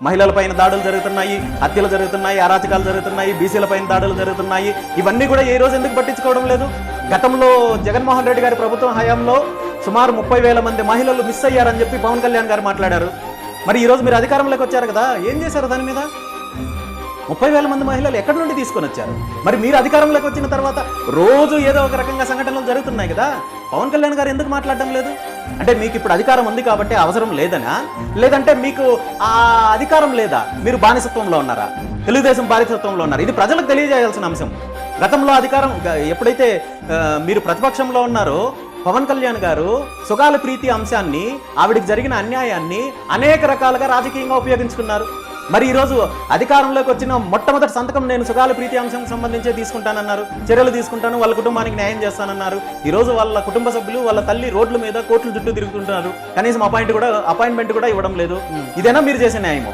మహిళలపైన దాడులు జరుగుతున్నాయి, హత్యలు జరుగుతున్నాయి, అరాచకాలు జరుగుతున్నాయి, బీసీలపైన దాడులు జరుగుతున్నాయి. ఇవన్నీ కూడా ఏ రోజు ఎందుకు పట్టించుకోవడం లేదు? గతంలో జగన్మోహన్ రెడ్డి గారి ప్రభుత్వం హయాంలో సుమారు 30,000 మంది మహిళలు మిస్ అయ్యారని చెప్పి పవన్ కళ్యాణ్ గారు మాట్లాడారు. మరి ఈరోజు మీరు అధికారంలోకి వచ్చారు కదా, ఏం చేశారు దాని మీద? 30,000 మంది మహిళలు ఎక్కడి నుండి తీసుకొని వచ్చారు? మరి మీరు అధికారంలోకి వచ్చిన తర్వాత రోజు ఏదో ఒక రకంగా సంఘటనలు జరుగుతున్నాయి కదా, పవన్ కళ్యాణ్ గారు ఎందుకు మాట్లాడడం లేదు? అంటే మీకు ఇప్పుడు అధికారం ఉంది కాబట్టి అవసరం లేదనా, లేదంటే మీకు ఆ అధికారం లేదా, మీరు బానిసత్వంలో ఉన్నారా, తెలుగుదేశం బానిసత్వంలో ఉన్నారు? ఇది ప్రజలకు తెలియజేయాల్సిన అంశం. గతంలో అధికారం ఎప్పుడైతే మీరు ప్రతిపక్షంలో ఉన్నారో పవన్ కళ్యాణ్ గారు సుగాల ప్రీతి అంశాన్ని, ఆవిడికి జరిగిన అన్యాయాన్ని అనేక రకాలుగా రాజకీయంగా ఉపయోగించుకున్నారు. మరి ఈరోజు అధికారంలోకి వచ్చిన మొట్టమొదటి సంతకం నేను సుగాల ప్రీతి అంశం సంబంధించే తీసుకుంటానన్నారు, చర్యలు తీసుకుంటాను, వాళ్ళ కుటుంబానికి న్యాయం చేస్తానన్నారు. ఈరోజు వాళ్ళ కుటుంబ సభ్యులు, వాళ్ళ తల్లి రోడ్ల మీద కోర్టుల చుట్టూ తిరుగుతుంటున్నారు, కనీసం అపాయింట్మెంట్ కూడా ఇవ్వడం లేదు. ఇదేనా మీరు చేసే న్యాయము?